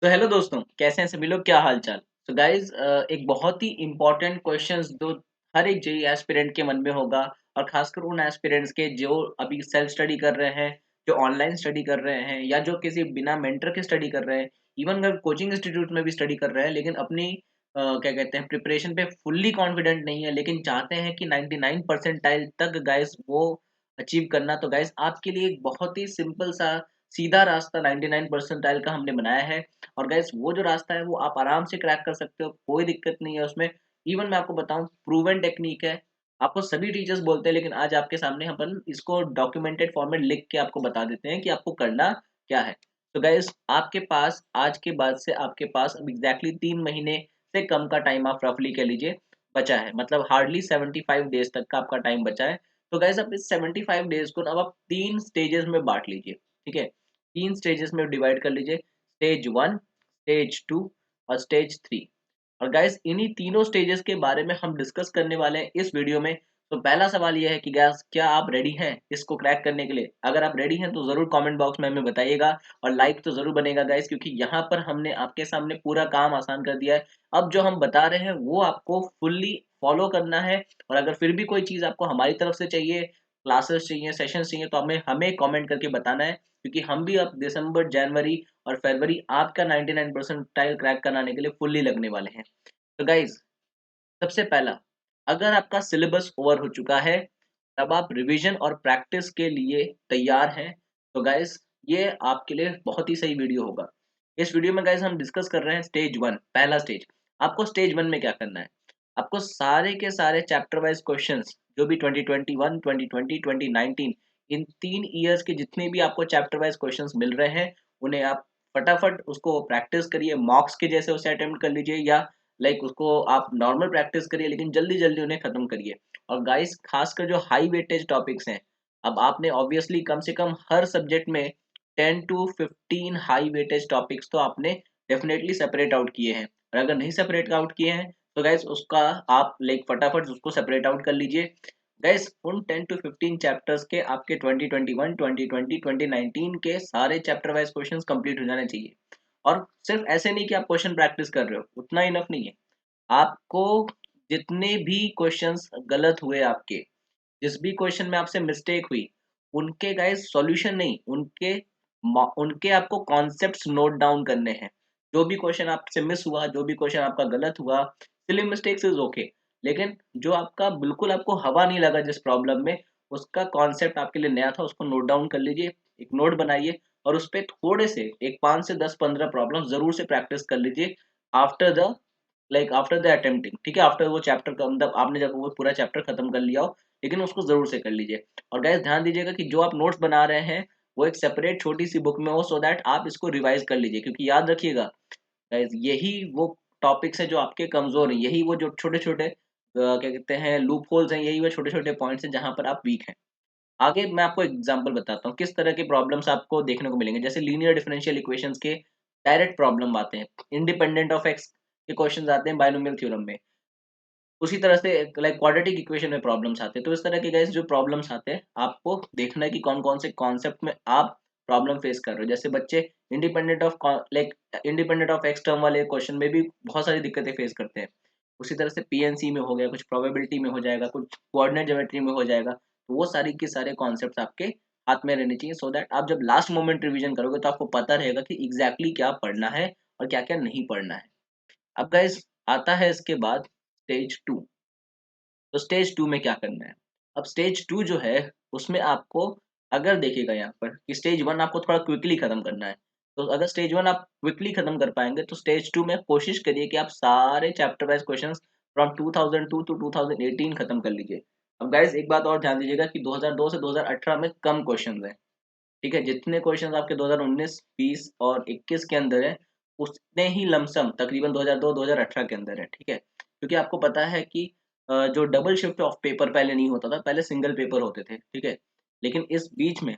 तो हेलो दोस्तों, कैसे हैं सभी लोग? क्या हाल चाल? तो गाइज, एक बहुत ही इम्पोर्टेंट क्वेश्चंस जो हर एक जेई एस्पिरेंट के मन में होगा, और खासकर उन एस्पिरेंट्स के जो अभी सेल्फ स्टडी कर रहे हैं, जो ऑनलाइन स्टडी कर रहे हैं, या जो किसी बिना मेंटर के स्टडी कर रहे हैं, इवन अगर कोचिंग इंस्टीट्यूट में भी स्टडी कर रहे हैं, लेकिन अपनी क्या कहते हैं, प्रिपरेशन पे फुल्ली कॉन्फिडेंट नहीं है, लेकिन चाहते हैं कि 99 परसेंटाइल तक गाइज वो अचीव करना। तो गाइज, आपके लिए एक बहुत ही सिंपल सा सीधा रास्ता 99 परसेंटाइल का हमने बनाया है। और गाइस, वो जो रास्ता है वो आप आराम से क्रैक कर सकते हो, कोई दिक्कत नहीं है उसमें। इवन मैं आपको बताऊं, प्रूवन टेक्निक है। आपको सभी टीचर्स बोलते हैं, लेकिन आज आपके सामने अपन इसको डॉक्यूमेंटेड फॉर्म में लिख के आपको बता देते हैं कि आपको करना क्या है। तो गाइस, आपके पास आज के बाद से आपके पास अब एग्जैक्टली 3 महीने से कम का टाइम आप रफली कह लीजिए बचा है, मतलब हार्डली 75 डेज तक का आपका टाइम बचा है। तो गाइस, अब इस 75 डेज को ना अब आप 3 स्टेजेस में बांट लीजिए। ठीक है, 3 स्टेजेस में डिवाइड कर लीजिए। स्टेज 1, स्टेज 2 और स्टेज 3। और गाइस, इन्हीं तीनों स्टेजेस के बारे में हम डिस्कस करने वाले हैं इस वीडियो में। तो पहला सवाल यह है कि गाइस, क्या आप रेडी हैं इसको क्रैक करने के लिए? अगर आप रेडी हैं तो जरूर कमेंट बॉक्स में हमें बताइएगा, और लाइक तो जरूर बनेगा गाइस, क्योंकि यहाँ पर हमने आपके सामने पूरा काम आसान कर दिया है। अब जो हम बता रहे हैं वो आपको फुल्ली फॉलो करना है। और अगर फिर भी कोई चीज़ आपको हमारी तरफ से चाहिए, क्लासेस चाहिए, सेशंस चाहिए, तो हमें हमें कमेंट करके बताना है, क्योंकि हम भी अब दिसंबर, जनवरी और फरवरी आपका 99 परसेंटाइल क्रैक कराने के लिए फुल्ली लगने वाले हैं। तो गाइज, सबसे पहला, अगर आपका सिलेबस ओवर हो चुका है, तब आप रिवीजन और प्रैक्टिस के लिए तैयार हैं, तो गाइज ये आपके लिए बहुत ही सही वीडियो होगा। इस वीडियो में गाइज हम डिस्कस कर रहे हैं स्टेज 1, पहला स्टेज। आपको स्टेज 1 में क्या करना है? आपको सारे के सारे चैप्टर वाइज क्वेश्चंस, जो भी 2021, 2020, 2019, इन 3 ईयर्स के जितने भी आपको चैप्टर वाइज क्वेश्चंस मिल रहे हैं, उन्हें आप फटाफट उसको प्रैक्टिस करिए, मॉक्स के जैसे उसे अटेम्प्ट कर लीजिए, या उसको आप नॉर्मल प्रैक्टिस करिए, लेकिन जल्दी जल्दी उन्हें खत्म करिए। और गाइस, खासकर जो हाई वेटेज टॉपिक्स हैं, अब आपने ऑब्वियसली कम से कम हर सब्जेक्ट में 10 to 15 हाई वेटेज टॉपिक्स तो आपने डेफिनेटली सेपरेट आउट किए हैं। और अगर नहीं सेपरेट आउट किए हैं, तो गाइस उसका आप फटाफट उसको सेपरेट आउट कर लीजिए। गाइस, उन 10 to 15 चैप्टर्स के आपके 2021, 2020, 2019 के सारे चैप्टर वाइज क्वेश्चंस कंप्लीट हो जाने चाहिए। और सिर्फ ऐसे नहीं कि आप क्वेश्चन प्रैक्टिस कर रहे हो, उतना इनफ नहीं है। आपको जितने भी क्वेश्चंस गलत हुए आपके, जिस भी क्वेश्चन में आपसे मिस्टेक हुई, उनके गाइस सॉल्यूशन नहीं, उनके आपको कॉन्सेप्ट्स नोट डाउन करने हैं। जो भी क्वेश्चन आपसे मिस हुआ, जो भी क्वेश्चन आपका गलत हुआ, सिली मिस्टेक्स इज ओके, लेकिन जो आपका बिल्कुल आपको हवा नहीं लगा जिस प्रॉब्लम में, उसका कॉन्सेप्ट आपके लिए नया था, उसको नोट डाउन कर लीजिए, एक नोट बनाइए, और उस पे थोड़े से एक 5 से 10, 15 प्रॉब्लम जरूर से प्रैक्टिस कर लीजिए। After the after the attempting, ठीक है, आफ्टर वो चैप्टर का, मतलब आपने जब वो पूरा चैप्टर खत्म कर लिया हो, लेकिन उसको जरूर से कर लीजिए। और गाइस, ध्यान दीजिएगा कि जो आप नोट्स बना रहे हैं वो एक सेपरेट छोटी सी बुक में हो, सो दैट आप इसको रिवाइज कर लीजिए, क्योंकि याद रखिएगा गाइस, यही वो टॉपिक्स है जो आपके कमजोर हैं, यही वो जो छोटे छोटे क्या कहते हैं लूप होल्स हैं, यही वो छोटे छोटे पॉइंट्स हैं जहां पर आप वीक हैं। आगे मैं आपको एग्जांपल बताता हूँ किस तरह के प्रॉब्लम्स आपको देखने को मिलेंगे। जैसे लीनियर डिफरेंशियल इक्वेशंस के डायरेक्ट प्रॉब्लम आते हैं, इंडिपेंडेंट ऑफ एक्स के क्वेश्चंस आते हैं बायनोमियल थ्योरम में, उसी तरह से क्वाड्रेटिक इक्वेशन में प्रॉब्लम्स आते हैं। तो इस तरह के गाइस जो प्रॉब्लम्स आते हैं, आपको देखना है कि कौन कौन से कॉन्सेप्ट में आप प्रॉब्लम फेस कर रहे हो। जैसे बच्चे independent of independent of x term वाले क्वेश्चन में भी बहुत सारी दिक्कतें फेस करते हैं। उसी तरह से पीएनसी में हो गया, कुछ प्रोबेबिलिटी में हो जाएगा, कुछ कोऑर्डिनेट ज्योमेट्री में हो जाएगा। तो वो सारी के सारे कॉन्सेप्ट आपके हाथ में रहने चाहिए, सो दैट आप जब लास्ट मोमेंट रिवीजन करोगे तो आपको पता रहेगा कि एग्जैक्टली क्या पढ़ना है और क्या क्या नहीं पढ़ना है। अब गाइस, आता है इसके बाद स्टेज 2। तो स्टेज 2 में क्या करना है? अब स्टेज 2 जो है, उसमें आपको, अगर देखिएगा यहाँ पर कि स्टेज 1 आपको थोड़ा क्विकली खत्म करना है, तो अगर स्टेज 1 आप क्विकली खत्म कर पाएंगे, तो स्टेज 2 में कोशिश करिए कि आप सारे chapter wise question from 2002 to 2018 खत्म कर लीजिए। अब गाइज, एक बात और ध्यान दीजिएगा कि 2002 से 2018 में कम क्वेश्चन है। ठीक है, जितने क्वेश्चन आपके 2019, 20 और 21 के अंदर है, उतने ही लमसम तकरीबन 2002, 2018 के अंदर है। ठीक है, क्योंकि आपको पता है कि जो डबल शिफ्ट ऑफ पेपर पहले नहीं होता था, पहले सिंगल पेपर होते थे। ठीक है, लेकिन इस बीच में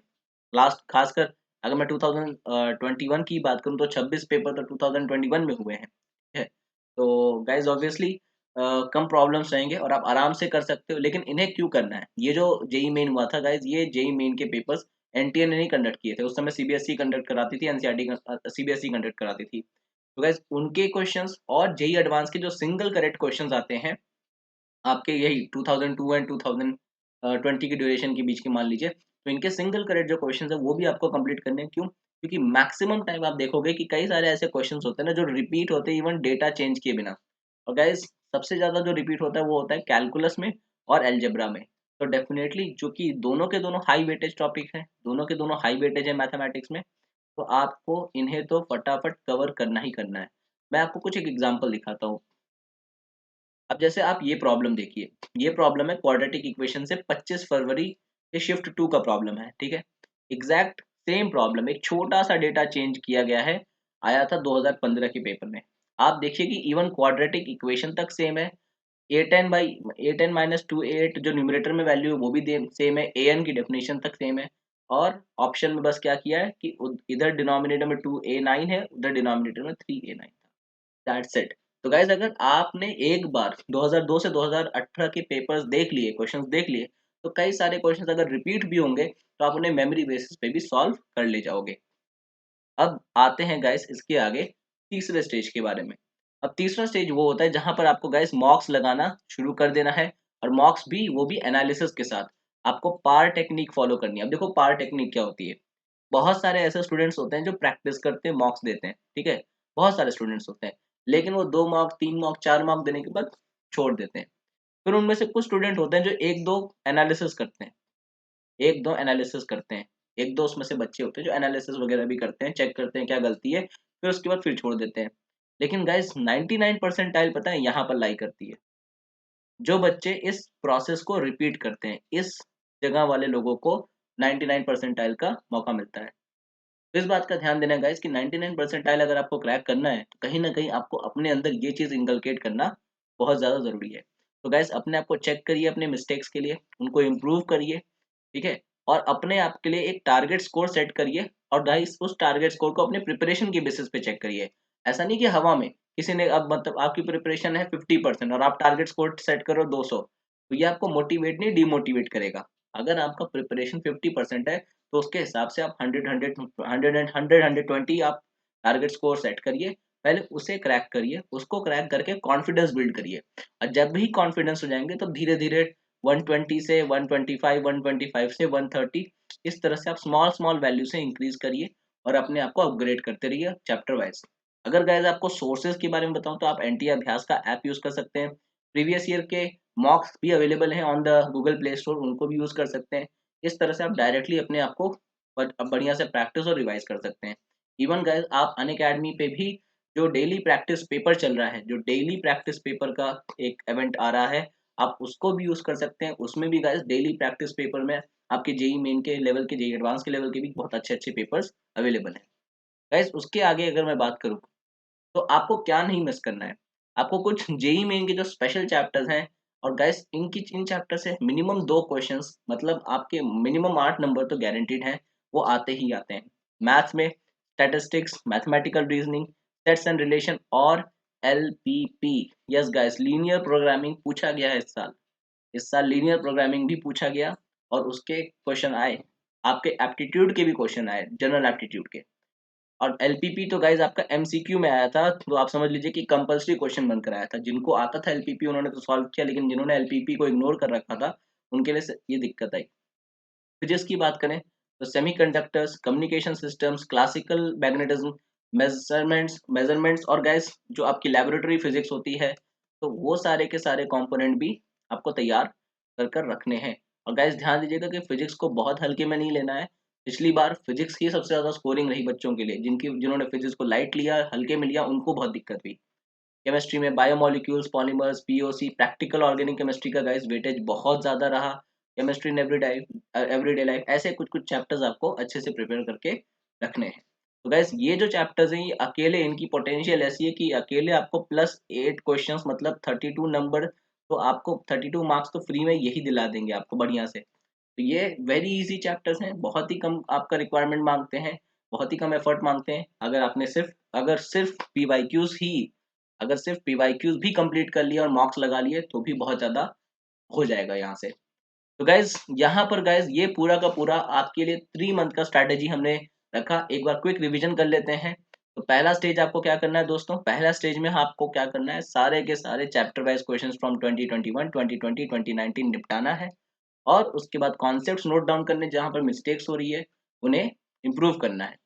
लास्ट, खासकर अगर मैं 2021 की बात करूं, तो 26 पेपर तो 2021 में हुए हैं। ठीक है, तो गाइज ऑब्वियसली कम प्रॉब्लम्स रहेंगे और आप आराम से कर सकते हो। लेकिन इन्हें क्यों करना है? ये जो जेई मेन हुआ था गाइज, ये जेई मेन के पेपर्स एनटीए ने नहीं कंडक्ट किए थे, उस समय सीबीएसई कंडक्ट कराती थी, एनसीईआरटी सीबीएसई कंडक्ट कराती थी। तो गाइस उनके क्वेश्चंस और जेई एडवांस के जो सिंगल करेक्ट क्वेश्चंस आते हैं आपके यही 2002 एंड 2020 की ड्यूरेशन के बीच के मान लीजिए, तो इनके सिंगल करेक्ट जो क्वेश्चंस है वो भी आपको कंप्लीट करने हैं। क्यों? क्योंकि मैक्सिमम टाइम आप देखोगे कि कई सारे ऐसे क्वेश्चंस होते हैं ना जो रिपीट होते हैं इवन डेटा चेंज किए बिना। और गाइस सबसे ज़्यादा जो रिपीट होता है वो होता है कैलकुलस में और अलजेब्रा में। तो डेफिनेटली जो कि दोनों के दोनों हाई वेटेज टॉपिक हैं, दोनों के दोनों हाई वेटेज है मैथमेटिक्स में, तो आपको इन्हें तो फटाफट कवर करना ही करना है। मैं आपको कुछ एक एग्जांपल दिखाता हूँ। अब जैसे आप ये प्रॉब्लम देखिए, ये प्रॉब्लम है क्वाड्रेटिक इक्वेशन से 25 फरवरी के शिफ्ट 2 का प्रॉब्लम है, ठीक है? एग्जैक्ट सेम प्रॉब्लम, एक छोटा सा डेटा चेंज किया गया है, आया था 2015 के पेपर में। आप देखिए कि इवन क्वाड्रेटिक इक्वेशन तक सेम है, a10 माइनस 2a8 जो न्यूमरेटर में वैल्यू है वो भी सेम है, an की डेफिनेशन तक सेम है, और ऑप्शन में बस क्या किया है कि इधर डिनोमिनेटर में 2a9 है, उधर डिनोमिनेटर में 3a9 था। That's it. तो गाइज अगर आपने एक बार 2002 से 2018 के पेपर्स देख लिए, क्वेश्चंस देख लिए, तो कई सारे क्वेश्चंस अगर रिपीट भी होंगे तो आप उन्हें मेमोरी बेसिस पे भी सॉल्व कर ले जाओगे। अब आते हैं गाइस इसके आगे तीसरे स्टेज के बारे में। अब तीसरा स्टेज वो होता है जहां पर आपको गाइस मॉक्स लगाना शुरू कर देना है, और मॉक्स भी वो भी एनालिसिस के साथ। आपको पार टेक्निक फॉलो करनी है। अब देखो पार टेक्निक क्या होती है। बहुत सारे ऐसे स्टूडेंट्स होते हैं जो प्रैक्टिस करते हैं, मॉक्स देते हैं, ठीक है? बहुत सारे स्टूडेंट्स होते हैं, लेकिन वो 2 मार्क 3 मार्क 4 मार्क देने के बाद छोड़ देते हैं। फिर उनमें से कुछ स्टूडेंट होते हैं जो 1-2 एनालिसिस करते हैं, 1-2 एनालिसिस करते हैं। 1-2 उसमें से बच्चे होते हैं जो एनालिसिस वगैरह भी करते हैं, चेक करते हैं क्या गलती है, फिर उसके बाद फिर छोड़ देते हैं। लेकिन गाइस 99 परसेंटाइल पता है यहाँ पर लाई करती है। जो बच्चे इस प्रोसेस को रिपीट करते हैं, इस जगह वाले लोगों को 99 परसेंटाइल का मौका मिलता है। तो इस बात का ध्यान देना गाइस कि 99 परसेंटाइल अगर आपको क्रैक करना है तो कहीं ना कहीं आपको अपने अंदर ये चीज़ इंकलकेट करना बहुत ज़्यादा ज़रूरी है। तो गाइस अपने आप को चेक करिए, अपने मिस्टेक्स के लिए उनको इम्प्रूव करिए, ठीक है? और अपने आप के लिए एक टारगेट स्कोर सेट करिए, और गाइस उस टारगेट स्कोर को अपने प्रिपरेशन के बेसिस पे चेक करिए। ऐसा नहीं कि हवा में किसी ने, अब मतलब आपकी प्रिपरेशन है 50% और आप टारगेट स्कोर सेट करो 200, तो ये आपको मोटिवेट नहीं डिमोटिवेट करेगा। अगर आपका प्रिपरेशन 50% है तो उसके हिसाब से आप 100 आप टारगेट स्कोर सेट करिए। पहले उसे क्रैक करिए, उसको क्रैक करके कॉन्फिडेंस बिल्ड करिए, और जब भी कॉन्फिडेंस हो जाएंगे तो धीरे धीरे 120 से 125, 125 से 130, इस तरह से आप स्मॉल स्मॉल वैल्यू से इंक्रीज करिए और अपने आप को अपग्रेड करते रहिए चैप्टर वाइज। अगर गाइज आपको सोर्सेज के बारे में बताऊं तो आप एनटी अभ्यास का ऐप यूज कर सकते हैं। प्रीवियस ईयर के मॉक्स भी अवेलेबल हैं on the Google play store, उनको भी यूज कर सकते हैं। इस तरह से आप डायरेक्टली अपने आप को बढ़िया से प्रैक्टिस और रिवाइज कर सकते हैं। इवन गाइज आप अनअकैडमी पे भी जो डेली प्रैक्टिस पेपर चल रहा है, जो डेली प्रैक्टिस पेपर का एक इवेंट आ रहा है, आप उसको भी यूज कर सकते हैं। उसमें भी गाइस डेली प्रैक्टिस पेपर में आपके जेई मेन के लेवल के, जेई एडवांस के लेवल के भी बहुत अच्छे अच्छे पेपर्स अवेलेबल हैं। गाइस उसके आगे अगर मैं बात करूं तो आपको क्या नहीं मिस करना है। आपको कुछ जेई मेन के जो स्पेशल चैप्टर्स हैं, और गाइस इनकी इन चैप्टर से मिनिमम 2 क्वेश्चंस, मतलब आपके मिनिमम 8 नंबर तो गारंटीड हैं, वो आते ही आते हैं। मैथ्स में statistics, mathematical reasoning, sets and relation और LPP. Yes guys linear programming पूछा गया है इस साल। इस साल लीनियर प्रोग्रामिंग भी पूछा गया, और उसके क्वेश्चन आए। आपके एप्टीट्यूड के भी क्वेश्चन आए, जनरल एप्टीट्यूड के। और एलपीपी तो गाइज आपका एमसीक्यू में आया था, तो आप समझ लीजिए कि कंपलसरी क्वेश्चन बनकर आया था। जिनको आता था एलपीपी उन्होंने तो सॉल्व किया, लेकिन जिन्होंने एलपीपी को इग्नोर कर रखा था उनके लिए ये दिक्कत आई। फिजिक्स की बात करें तो semiconductors, communication systems, classical magnetism, measurements और गाइस जो आपकी लेबोरेटरी फिजिक्स होती है, तो वो सारे के सारे कंपोनेंट भी आपको तैयार कर रखने हैं। और गाइस ध्यान दीजिएगा कि फिजिक्स को बहुत हल्के में नहीं लेना है। पिछली बार फिजिक्स की सबसे ज़्यादा स्कोरिंग रही बच्चों के लिए, जिन्होंने फिजिक्स को लाइट लिया, हल्के में लिया, उनको बहुत दिक्कत हुई। केमिस्ट्री में biomolecules, polymers, POC, practical organic chemistry का गाइस वेटेज बहुत ज़्यादा रहा। केमिस्ट्री इन एवरीडे लाइफ, ऐसे कुछ कुछ चैप्टर्स आपको अच्छे से प्रिपेयर करके रखने हैं। तो गाइस ये जो चैप्टर्स हैं, ये अकेले इनकी पोटेंशियल ऐसी है कि अकेले आपको +8 क्वेश्चंस, मतलब 32 नंबर, तो आपको 32 मार्क्स तो फ्री में यही दिला देंगे आपको बढ़िया से। तो ये वेरी इजी चैप्टर्स हैं, बहुत ही कम आपका रिक्वायरमेंट मांगते हैं, बहुत ही कम एफर्ट मांगते हैं। अगर सिर्फ पीवाईक्यूज भी कंप्लीट कर लिया और मार्क्स लगा लिए तो भी बहुत ज़्यादा हो जाएगा यहाँ से। तो गाइज यहाँ पर गाइज ये पूरा का पूरा आपके लिए 3 मंथ का स्ट्रैटेजी हमने रखा। एक बार क्विक रिवीजन कर लेते हैं। तो पहला स्टेज आपको क्या करना है दोस्तों, पहला स्टेज में आपको क्या करना है, सारे के सारे चैप्टर वाइज क्वेश्चंस फ्रॉम 2021, 2020, 2019 निपटाना है। और उसके बाद कॉन्सेप्ट्स नोट डाउन करने, जहाँ पर मिस्टेक्स हो रही है उन्हें इम्प्रूव करना है।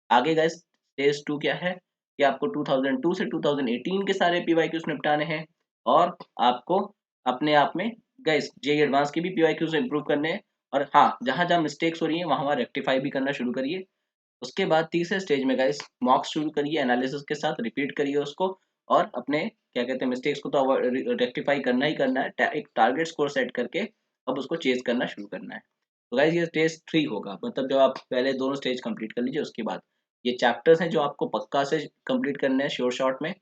आगे गाइस स्टेज 2 क्या है कि आपको 2002 से 2018 के सारे पीवाईक्यूज निपटाने हैं। और आपको अपने आप में गाइस जेईई एडवांस के भी पीवाईक्यूज इम्प्रूव करने हैं। और हाँ, जहाँ जहाँ मिस्टेक्स हो रही है वहाँ वहाँ रेक्टिफाई भी करना शुरू करिए। उसके बाद तीसरे स्टेज में गाइस मॉक्स शुरू करिए, एनालिसिस के साथ रिपीट करिए उसको। और अपने क्या कहते हैं मिस्टेक्स को तो रेक्टिफाई करना ही करना है, एक टारगेट स्कोर सेट करके अब उसको चेज करना शुरू करना है। तो गाइस ये स्टेज 3 होगा, मतलब जब आप पहले दोनों स्टेज कंप्लीट कर लीजिए उसके बाद ये चैप्टर्स हैं जो आपको पक्का से कंप्लीट करने हैं श्योर शॉर्ट में।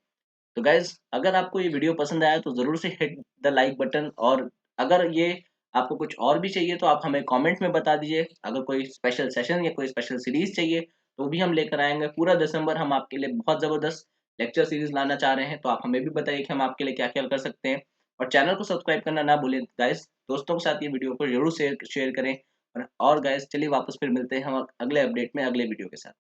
तो गाइज अगर आपको ये वीडियो पसंद आया तो ज़रूर से हिट द लाइक बटन। और अगर ये आपको कुछ और भी चाहिए तो आप हमें कमेंट में बता दीजिए। अगर कोई स्पेशल सेशन या कोई स्पेशल सीरीज चाहिए तो भी हम लेकर आएंगे। पूरा दिसंबर हम आपके लिए बहुत ज़बरदस्त लेक्चर सीरीज लाना चाह रहे हैं, तो आप हमें भी बताइए कि हम आपके लिए क्या क्या कर सकते हैं। और चैनल को सब्सक्राइब करना ना भूलें गाइज, दोस्तों के साथ ये वीडियो को जरूर शेयर शेयर करें। और गाइज चलिए वापस फिर मिलते हैं हम अगले अपडेट में अगले वीडियो के साथ।